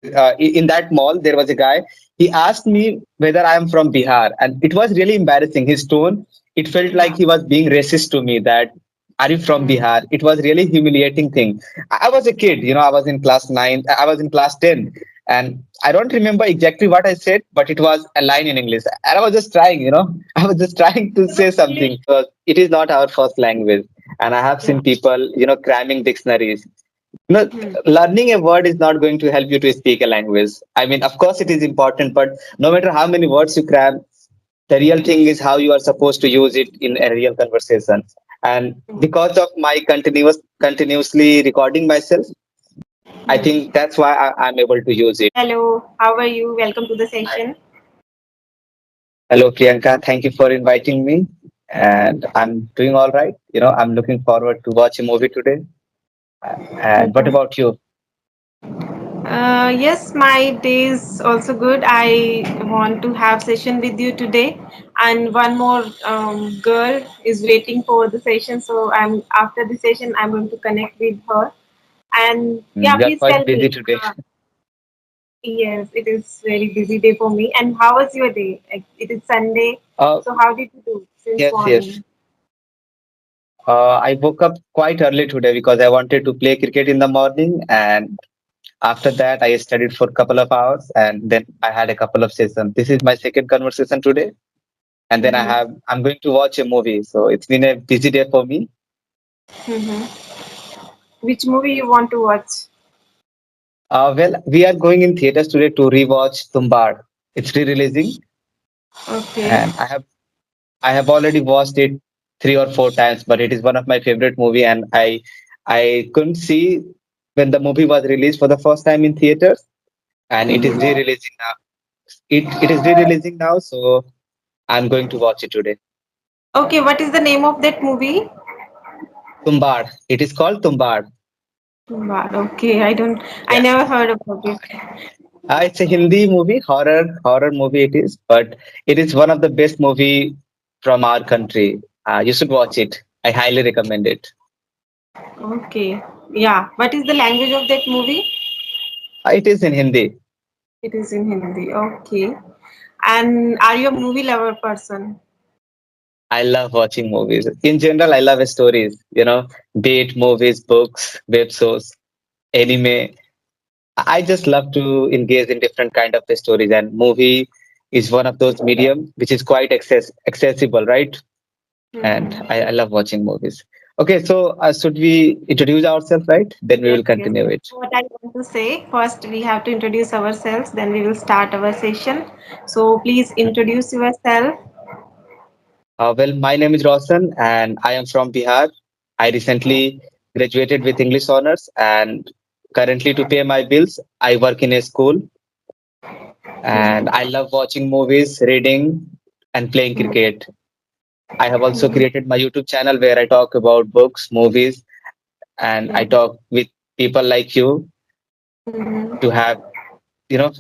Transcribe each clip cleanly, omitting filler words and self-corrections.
in that mall there was a guy. He asked me whether I am from Bihar, and it was really embarrassing. His tone, it felt like Yeah. he was being racist to me. That are you from Mm. Bihar? It was really humiliating thing. I was a kid, I was in class 9, I was in class 10, and I don't remember exactly what I said, but it was a line in English, and I was just trying, I was just trying to It was say really, something. So it is not our first language, and I have yeah. seen people, cramming dictionaries. No, Hmm. learning a word is not going to help you to speak a language. I mean, of course, it is important, but no matter how many words you cram, the real thing is how you are supposed to use it in a real conversation. And Hmm. because of my continuously recording myself, I Hmm. think that's why I'm able to use it. Hello, how are you? Welcome to the I, session. hello, Priyanka. Thank you for inviting me. And I'm doing all right. I'm looking forward to watch a movie today. And what Mhm. about you? Yes, my day is also good. I want to have session with you today, and one more girl is waiting for the session. So I'm after the session, I'm going to connect with her. And yeah, You are please quite tell busy me. today. Yes, it is very busy day for me. And how was your day? Like, it is Sunday, Uh, so how did you do since yes, yes. morning? I woke up quite early today because I wanted to play cricket in the morning, and after that, I studied for a couple of hours, and then I had a couple of sessions. This is my second conversation today, and then Mm-hmm. I'm going to watch a movie. So it's been a busy day for me. Mm-hmm. Which movie you want to watch? Well, we are going in theaters today to rewatch Tumbad. It's re-releasing, Okay. and I have already watched it 3 or 4 times, but it is one of my favorite movie, and I couldn't see when the movie was released for the first time in theaters, and it is re-releasing now. It is re-releasing now, so I'm going to watch it today. Okay, what is the name of that movie? Tumbad. It is called Tumbad. Wow, okay, I Yeah. never heard about it. It's a Hindi movie, horror movie it is, but it is one of the best movie from our country. You should watch it. I highly recommend it. Okay, yeah. What is the language of that movie? It is in Hindi. It is in Hindi. Okay. And are you a movie lover person? I love watching movies. In general, I love stories, be it movies, books, web shows, anime. I just love to engage in different kind of stories, and movie is one of those medium which is quite accessible, right? And Mm-hmm. I love watching movies. Okay, so should we introduce ourselves, right? Then we Yes, will yes. continue it. What I want to say first, we have to introduce ourselves, then we will start our session. So please introduce yourself. Well, my name is Roshan, and I am from Bihar. I recently graduated with English honors, and currently, to pay my bills, I work in a school. And I love watching movies, reading, and playing cricket. I have also created my YouTube channel where I talk about books, movies, and I talk with people like you to Mm-hmm. have you know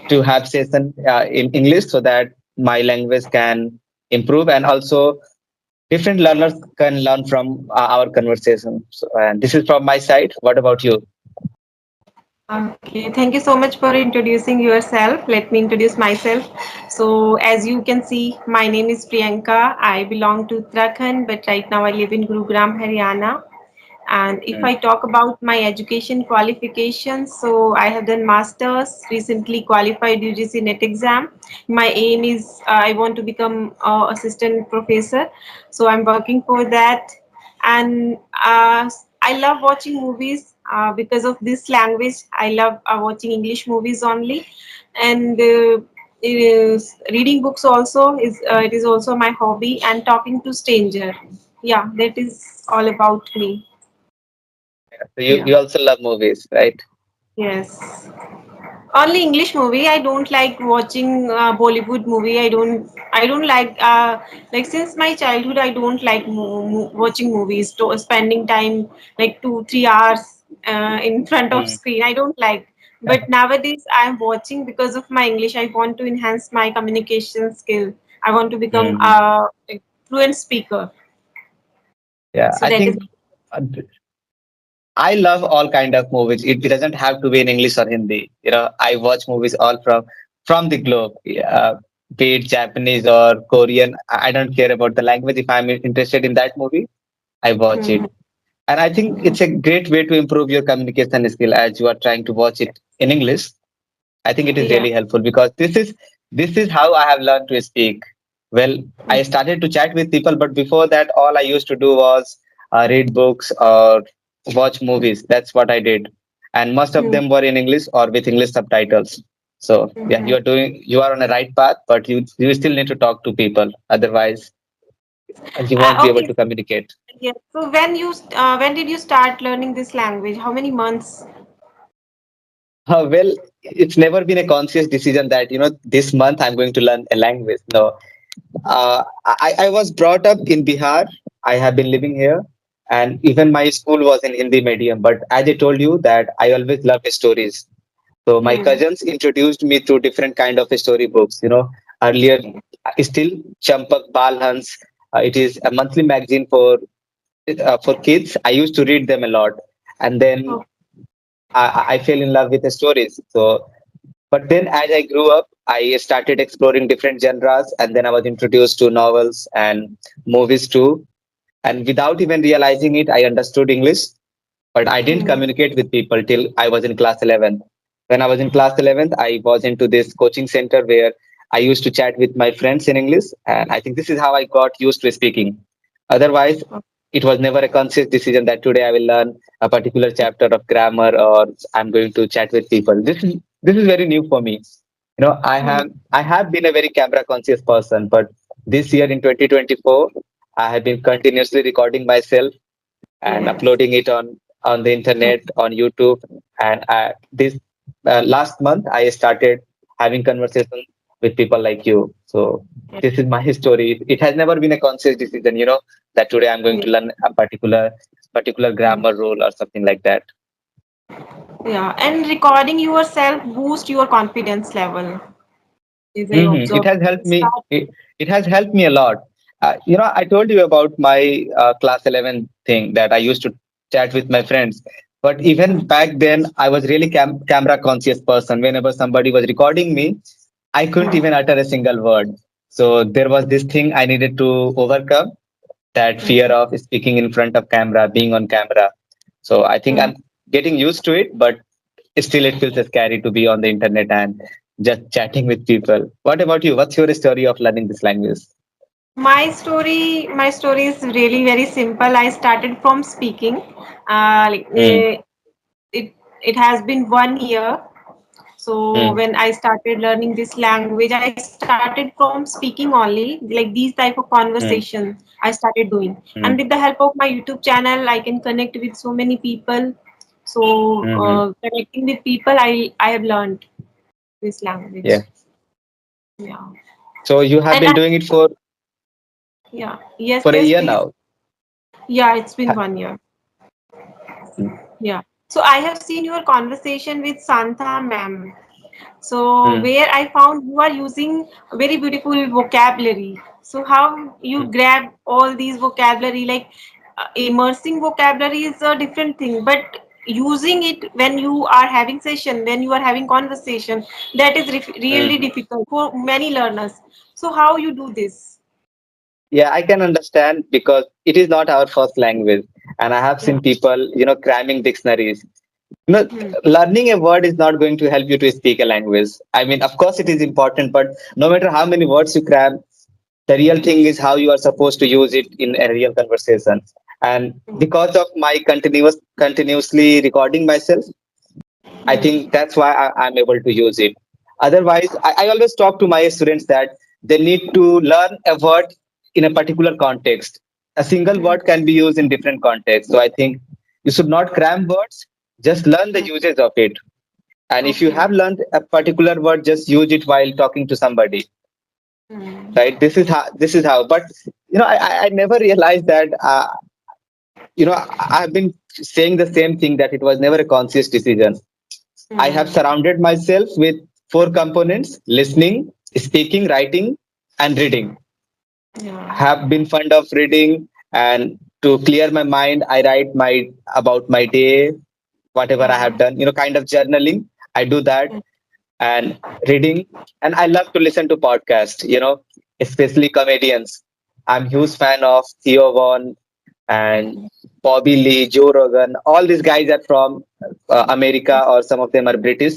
to have session in English so that my language can improve, and also different learners can learn from our conversation. So, and this is from my side. What about you? Okay, thank you so much for introducing yourself. Let me introduce myself. So, as you can see, my name is Priyanka. I belong to Uttarakhand, but right now I live in Gurugram, Haryana. And if Mm, I talk about my education qualifications, so I have done masters, recently qualified UGC NET exam. My aim is I want to become assistant professor, so I'm working for that. And I love watching movies because of this language. I love watching English movies only, and it is reading books also is it is also my hobby, and talking to stranger. Yeah, that is all about me. so you Yeah. also love movies, right? Yes. Only English movie. I don't like watching Bollywood movie. I don't like since my childhood. I don't like watching movies. Spending time like 2 3 hours in front of Mm. screen. I don't like. But nowadays I'm watching because of my English. I want to enhance my communication skill. I want to become Mm. a fluent speaker. Yeah, So I that is. think uh, I love all kind of movies. It doesn't have to be in English or Hindi. I watch movies all from the globe, be it Japanese or Korean. I don't care about the language. If I'm interested in that movie, I watch it. Mhm. And I think it's a great way to improve your communication skill as you are trying to watch it in English. I think it is Yeah. really helpful because this is how I have learned to speak. Well, I started to chat with people, but before that, all I used to do was read books or watch movies. That's what I did, and most of Mhm. them were in English or with English subtitles. So yeah, Mhm. you are on the right path, but you still need to talk to people. Otherwise, you won't be able Okay. to communicate. Yes. So when did you start learning this language? How many months? Well, it's never been a conscious decision that this month I'm going to learn a language. No, I was brought up in Bihar. I have been living here, and even my school was in Hindi medium. But as I told you, that I always loved stories. So my Hmm. cousins introduced me to different kind of story books. Earlier, still Champak Balhans. It is a monthly magazine for kids. I used to read them a lot, and then Oh. I fell in love with the stories. So but then as I grew up, I started exploring different genres, and then I was introduced to novels and movies too. And without even realizing it, I understood English, but I didn't Hmm. communicate with people till I was in class 11th. When I was in class 11th, I was into this coaching center where I used to chat with my friends in English, and I think this is how I got used to speaking. Otherwise, it was never a conscious decision that today I will learn a particular chapter of grammar or I'm going to chat with people. This is very new for me. Hmm. I have been a very camera conscious person, but this year in 2024, I have been continuously recording myself and Yes. uploading it on the Hmm. internet on YouTube. And this last month, I started having conversations with people like you. So this is my story. It has never been a conscious decision, that today I'm going Yeah. to learn a particular Hmm. grammar rule or something like that. Yeah. And recording yourself boost your confidence level, as I It observed. has helped me. Start. It has helped me a lot. I told you about my class 11 thing that I used to chat with my friends. But even back then, I was really camera conscious person. Whenever somebody was recording me, I couldn't even utter a single word. So there was this thing I needed to overcome, that fear Hmm. of speaking in front of camera, being on camera. So I think Hmm. I'm getting used to it, but still it feels scary to be on the internet and just chatting with people. What about you? What's your story of learning this language? My story is really very simple. I started from speaking. Like, Mm, it has been 1 year. So mm, when I started learning this language, I started from speaking only, like these type of mm, conversation I started doing. And with mm, the help of my YouTube channel, I can connect with so many people. So mm-hmm. connecting with people, I have learned this language. Yeah. Yeah. So you have And been doing it yeah, yes, for a yes, year please. now. Yeah, it's been Ha- 1 year. mm, Yeah. So I have seen your conversation with Santha ma'am. So mm, where I found you are using very beautiful vocabulary. So how you mm, grab all these vocabulary, like immersing vocabulary is a different thing, but using it when you are having session, when you are having conversation, that is really mm. difficult for many learners. So how you do this? Yeah, I can understand because it is not our first language. And I have Yeah. seen people, cramming dictionaries. You know, Hmm. Learning a word is not going to help you to speak a language. I mean, of course, it is important, but no matter how many words you cram, the real thing is how you are supposed to use it in a real conversation. And because of my continuously recording myself, I think that's why I'm able to use it. Otherwise, I always talk to my students that they need to learn a word in a particular context. A single Hmm. word can be used in different contexts. So I think you should not cram words, just learn the Hmm. usage of it. And if you Okay. have learned a particular word, just use it while talking to somebody. Hmm. Right? This is how. But I never realized that. I've been saying the same thing that it was never a conscious decision. I have Hmm. surrounded myself with four components: listening, speaking, writing, and reading. Yeah. Have been fond of reading, and to clear my mind, I write my about my day, whatever I have Yeah. done, kind of journaling. I do that, and reading. And I love to listen to podcasts, especially comedians. I'm huge fan of Theo Von and Bobby Lee, Joe Rogan. All these guys are from America, or some of them are British.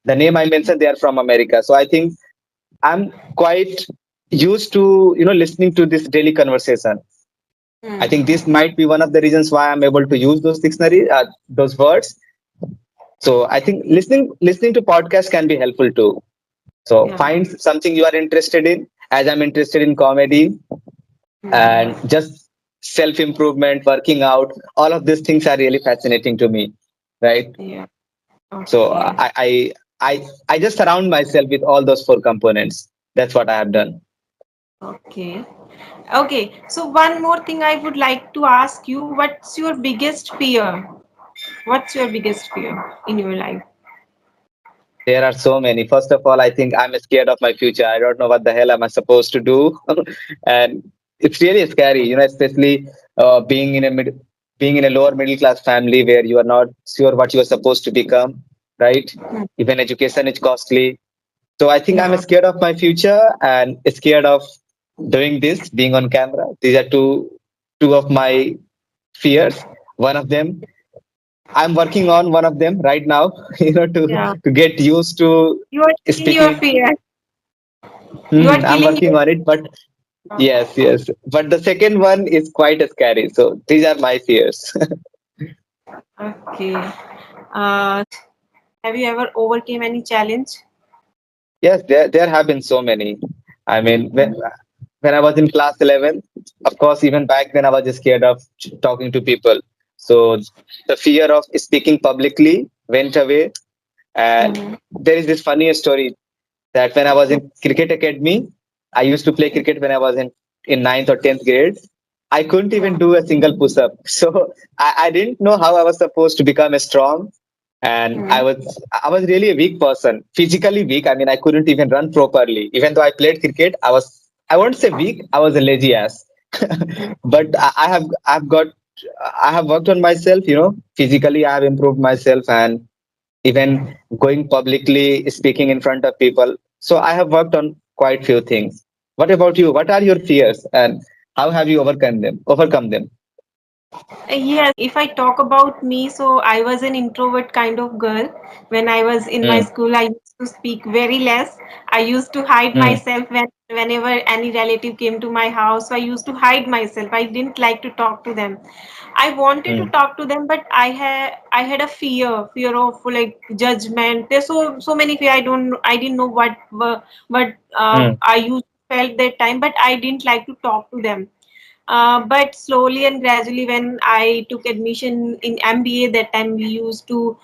The name I mentioned, they are from America. So I think I'm quite used to, listening to this daily conversation. I think this Mm. might be one of the reasons why I'm able to use those dictionary, those words. So I think listening to podcasts can be helpful too. So Yeah. find something you are interested in, as I'm interested in comedy and Mm. just self improvement, working out. All of these things are really fascinating to me, right? Yeah. So Okay. I just surround myself with all those four components. That's what I have done. Okay. Okay. So one more thing I would like to ask you, what's your biggest fear? What's your biggest fear in your life? There are so many. First of all, I think I'm scared of my future. I don't know what the hell am I supposed to do, and it's really scary. Especially being in being in a lower middle class family where you are not sure what you are supposed to become, right? Hmm. Even education is costly. So I think I'm Yeah. scared of my future and scared of doing this, being on camera. These are two of my fears. One of them, I'm working on one of them right now, Yeah. to get used to You are killing speaking your in. fear. You are I'm killing working your on it, but yes, yes. But the second one is quite scary. So these are my fears. Okay. Have you ever overcame any challenge? Yes, there have been so many. I mean, when I was in class 11, of course, even back then I was scared of talking to people. So the fear of speaking publicly went away. And Mm-hmm. there is this funny story that when I was in cricket academy, I used to play cricket when I was in ninth or 10th grade. I couldn't Yeah. even do a single push up. So I didn't know how I was supposed to become strong. And Mm-hmm. I was really a weak person, physically weak. I mean, I couldn't even run properly. Even though I played cricket, I won't say weak, I was a lazy ass. But I have worked on myself, physically I have improved myself, and even going publicly speaking in front of people. So I have worked on quite few things. What about you? What are your fears and how have you overcome them? Yes, if I talk about me, so I was an introvert kind of girl. When I was in my Mm, school, I used to speak very less. I used to hide mm, myself whenever any relative came to my house. So I used to hide myself. I didn't like to talk to them. I wanted to mm, talk to them, but I had a fear of like judgment. There's so many fear. I didn't know what mm, I used felt that time, but I didn't like to talk to them. But slowly and gradually, when I took admission in MBA, that time we used to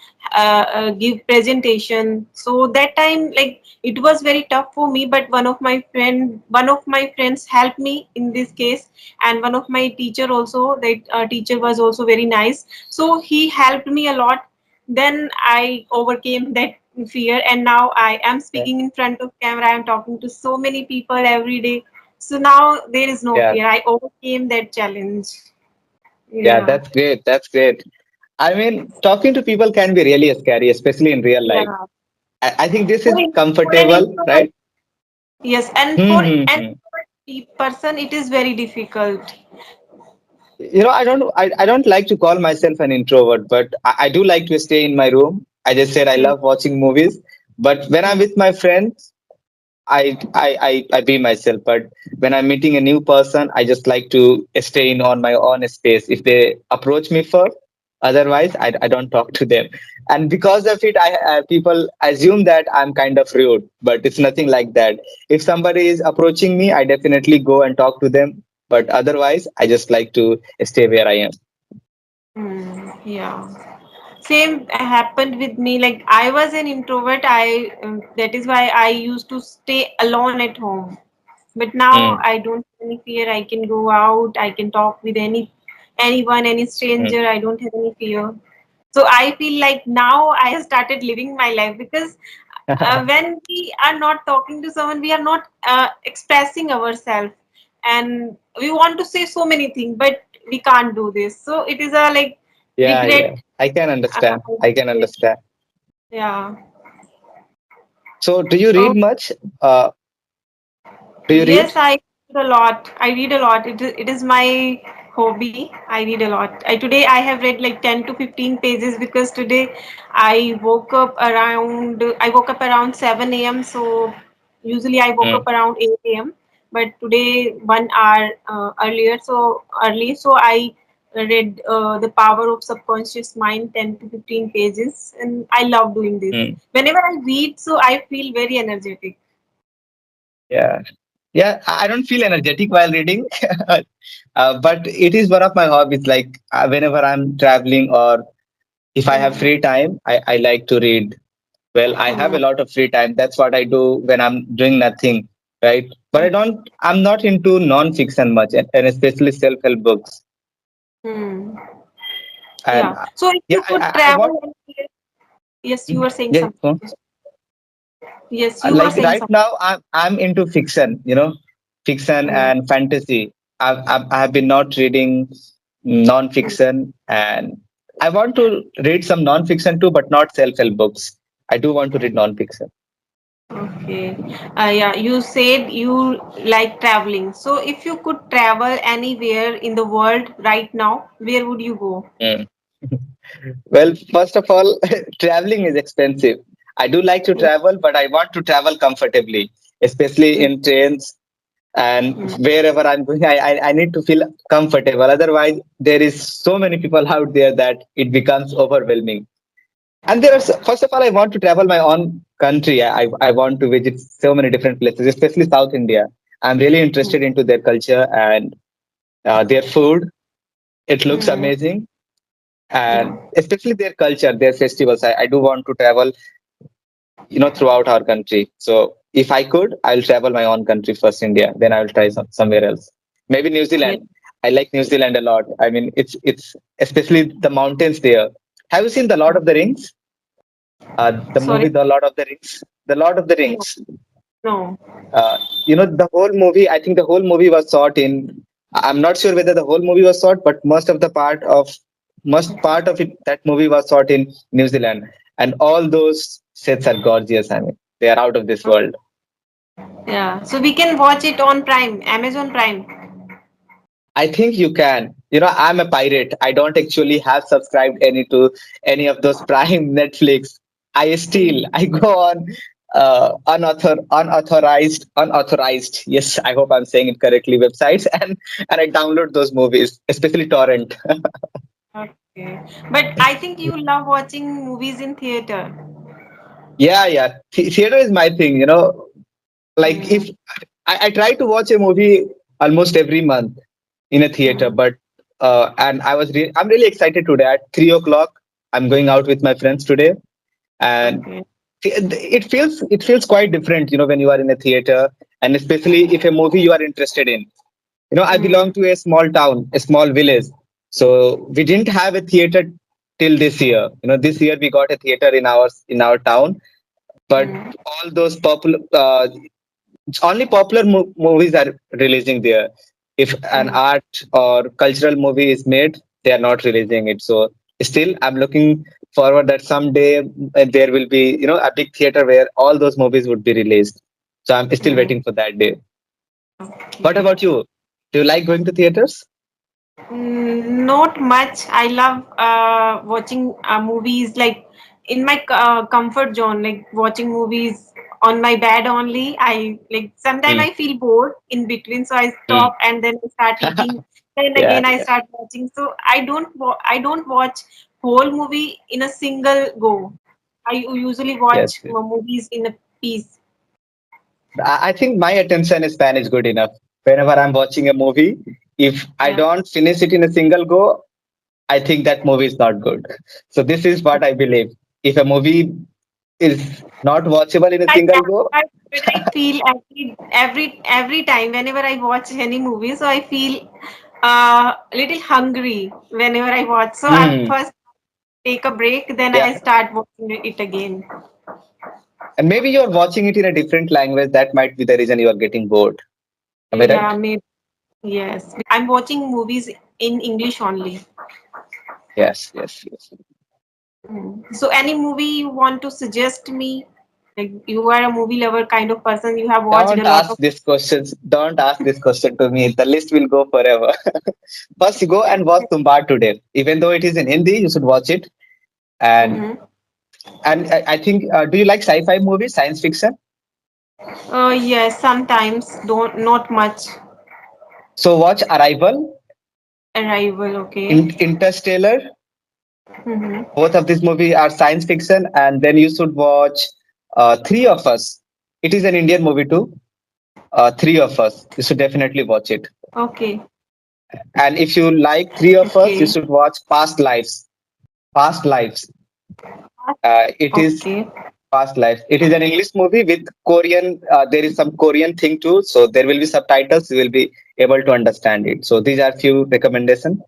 give presentation. So that time, like it was very tough for me. But one of my friends helped me in this case, and one of my teacher also. That teacher was also very nice. So he helped me a lot. Then I overcame that fear, and now I am yeah, speaking in front of camera. I am talking to so many people every day, so now there is no yeah, fear. I overcame that challenge. yeah. Yeah. That's great. That's great. I mean, talking to people can be really scary, especially in real life. Yeah. I think this For, is for an comfortable, introvert, right? yes, and Hmm, for hmm, an hmm. introvert person, it is very difficult. I don't like to call myself an introvert, but I do like to stay in my room. I just said I Mm, love watching movies, but when I'm mm, with my friends, I be myself. But when I'm meeting a new person, I just like to stay in on my own space. If they approach me first, otherwise I don't talk to them. And because of it, people assume that I'm kind of rude, but it's nothing like that. If somebody is approaching me, I definitely go and talk to them. But otherwise, I just like to stay where I am. yeah. Same happened with me. Like I was an introvert. I that is why I used to stay alone at home. But now Mm, I don't have any fear. I can go out. I can talk with anyone, any mm. stranger. I don't have any fear. So I feel like now I have started living my life, because when we are not talking to someone, we are not expressing ourselves, and we want to say so many things, but we can't do this. So it is a like Yeah, yeah. regret. I can understand. I would I can say. understand. Yeah. So, do you Oh, read much? Uh, do you yes, read? I read a lot. I read a lot. It is my hobby. I read a lot. Today I have read like 10 to 15 pages because today I woke up around 7 a.m. So usually I woke up Mm, around 8 a.m. But today 1 hour earlier, so I read The Power of Subconscious Mind 10 to 15 pages, and I love doing this. mm, Whenever I read, so I feel very energetic. yeah. Yeah, I don't feel energetic while reading, but it is one of my hobbies. Like whenever I'm traveling or if I have Hmm. free time, I like to read. Well, I have Hmm. a lot of free time. That's what I do when I'm doing nothing, right? But I'm not into non-fiction much, and especially self-help books. Hmm. And Yeah. So if yeah, you could I want, travel anywhere, yes, you were saying yeah, something. Yes, you were like saying right something. now, I'm into fiction, fiction Hmm. and fantasy. I have been not reading Hmm. non-fiction, and I want to read some non-fiction too, but not self-help books. I do want to read non-fiction. Okay. Yeah, you said you like traveling. So if you could travel anywhere in the world right now, where would you go? Mm. Well, first of all, traveling is expensive. I do like to Hmm. travel, but I want to travel comfortably, especially Hmm. in trains and Hmm. wherever I'm going. I need to feel comfortable. Otherwise, there is so many people out there that it becomes overwhelming. And first of all, I want to travel my own country. I want to visit so many different places, especially South India. I'm really interested into their culture and their food. It looks Hmm. amazing, Yeah. and especially their culture, their festivals. I do want to travel, throughout our country. So if I could, I'll travel my own country first, India. Then I will try somewhere else. Maybe New Yeah. Zealand. I like New Zealand a lot. I mean, it's especially the mountains there. Have you seen the Lord of the Rings? The Sorry. movie The Lord of the Rings. The Lord of the No. Rings. No. The whole movie. I think the whole movie was shot in. I'm not sure whether the whole movie was shot, but most part of it, that movie was shot in New Zealand, and all those sets are gorgeous. I mean, they are out of this world. Yeah. So we can watch it on Prime, Amazon Prime. I think you can. I'm a pirate. I don't actually have subscribed any of those Prime Netflix. I steal. I go on unauthorized. Yes, I hope I'm saying it correctly. Websites and I download those movies, especially torrent. Okay. But I think you love watching movies in theater. Yeah, yeah. Theater is my thing. Like Hmm. if I try to watch a movie almost every month in a theater, Hmm. but and I'm really excited today at 3 o'clock. I'm going out with my friends today, and Okay. it feels quite different, when you are in a theater, and especially if a movie you are interested in. I Hmm. belong to a small town, a small village, so we didn't have a theater till this year. This year we got a theater in our town, but Hmm. all those only popular movies are releasing there. If an Hmm. art or cultural movie is made, they are not releasing it. So still, I'm looking forward that someday there will be, a big theater where all those movies would be released. So I'm still Hmm. waiting for that day. What Okay. about you? Do you like going to theaters? Not much. I love watching movies like in my comfort zone, like watching movies on my bed only. I like sometimes Mm. I feel bored in between, so I Mm. stop and then I start eating. Then Yeah, again I yeah. start watching. So I don't watch whole movie in a single go. I usually Yes, watch yes. movies in a piece. I think my attention span is good enough. Whenever I'm watching a movie, if I Yeah. don't finish it in a single go, I think that movie is not good. So this is what I believe. If a movie is not watchable in a I, single go, but I feel every time whenever I watch any movie, so I feel a little hungry whenever I watch. So I hmm, first take a break, then yeah, I start watching it again. and maybe you're watching it in a different language. That might be the reason you are getting bored. Am I Yeah, right? maybe. Yes, I'm watching movies in English only. Yes, yes, yes. So, any movie you want to suggest me? Like you are a movie lover kind of person. You have watched a Don't lot ask of. these questions. Don't ask this question to me. The list will go forever. First, you go and watch Tumbar today. Even though it is in Hindi, you should watch it. And Mhm. I think, do you like sci-fi movies, science fiction? Yes, sometimes don't not much. So watch Arrival, Arrival, okay. Interstellar. Mm-hmm. Both of these movies are science fiction, and then you should watch Three of Us. It is an Indian movie too. Three of Us. You should definitely watch it. Okay, And if you like Three of Us, you okay, should watch Past Lives. Past Lives. It is okay. Past Lives. It is an English movie with Korean. There is some Korean thing too, so there will be subtitles. You will be able to understand it. So these are few recommendations.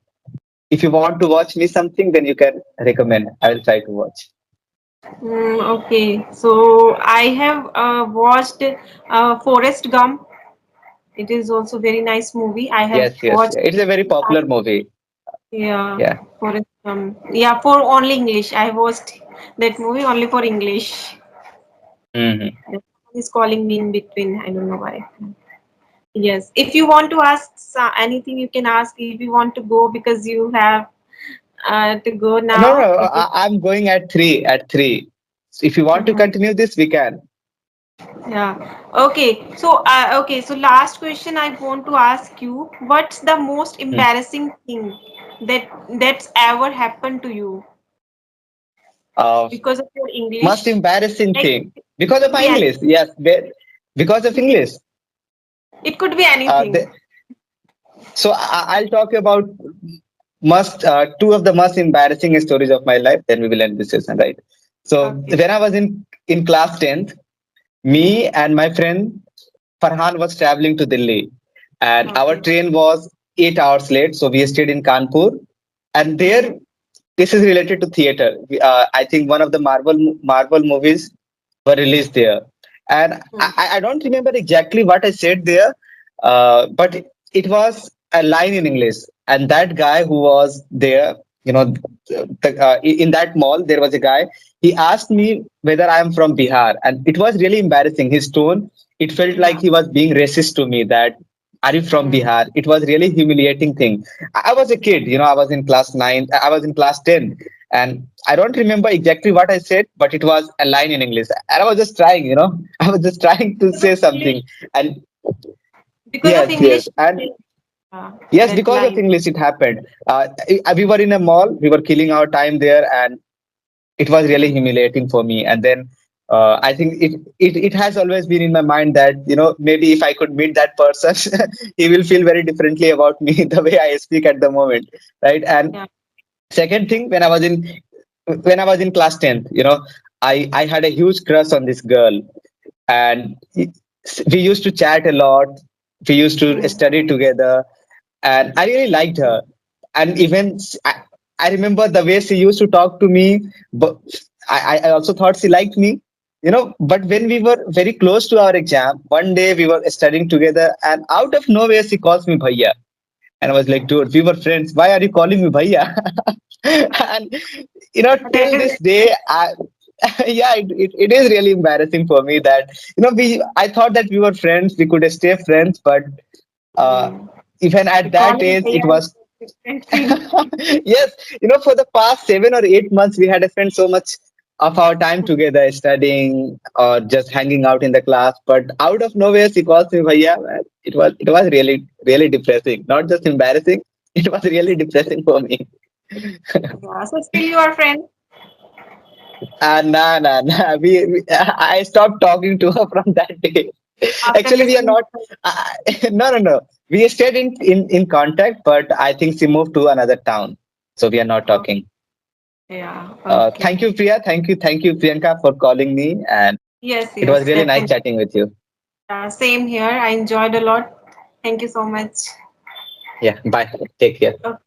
If you want to watch me something, then you can recommend. I will try to watch. Okay, so I have watched Forrest Gump. It is also very nice movie. I have Yes, yes, watched yeah. It's a very popular movie. yeah Yeah. Forrest Gump. Yeah, for only English. I watched that movie only for English. Hmm. Someone is calling me in between. I don't know why. Yes. If you want to ask anything, you can ask. If you want to go because you have to go No, now. no, Okay. I'm going at three. At three. So if you want to Mhm. continue this, we can. Yeah. Okay. So last question I want to ask you. What's the most Hmm. embarrassing thing that's ever happened to you Uh, because of your Most English? embarrassing Like thing it because of could my be English. anything. Yes, because of English. It could be Uh, anything. the, so I'll talk about must two of the most embarrassing stories of my life. Then we will end this session, right? So Okay. when I was in class 10th, me and my friend Farhan was traveling to Delhi, and our Okay. train was 8 hours late. So we stayed in Kanpur, and there, Mm-hmm. this is related to theater. I think one of the Marvel movies were released there, and I don't remember exactly what I said there, but it was a line in English, and that guy who was there, you know, in that mall, there was a guy. He asked me whether I am from Bihar, and it was really embarrassing. His tone, it felt like Yeah. he was being racist to me. That are you from Mm. Bihar? It was really humiliating thing. I was a kid, I was in class 9, I was in class 10, and I don't remember exactly what I said, but it was a line in English. And I was just trying, I was just trying to Because of say English. something. And Because of yes, English. yes. And Uh, yes, that because of line. English, it happened. We were in a mall, we were killing our time there, and it was really Mhm. humiliating for me. And then I think it has always been in my mind that, maybe if I could meet that person, he will feel very differently about me the way I speak at the moment. Right. And Yeah. second thing, when I was in class 10th, I had a huge crush on this girl, and we used to chat a lot. We used to Mm. study together, and I really liked her. And even I remember the way she used to talk to me, but I also thought she liked me. But when we were very close to our exam, one day we were studying together, and out of nowhere she calls me bhaiya. And I was like, dude, we were friends. Why are you calling me bhaiya? And That till is this day, yeah, it is really embarrassing for me that I thought that we were friends, we could stay friends, but uh, mm. even at that Calling age, it bhaiya was is a different thing. yes, for the past 7 or 8 months, we had spent so much of our time together studying or just hanging out in the class. But out of nowhere, she calls me bhaiya. Man. It was really really depressing. Not just embarrassing. It was really depressing for me. Yeah. So still you are friends Nah, nah, nah. I stopped talking to her from that day. after Actually, we are listening. not. Uh, no, no, no. We stayed in contact, but I think she moved to another town, so we are not Oh, talking. yeah. Thank Okay. you, Priya. Thank you, Priyanka, for calling me, and Yes. it was Yes. really nice Definitely. chatting with you. Same here. I enjoyed a lot. Thank you so much. Yeah, bye. Take care. Okay.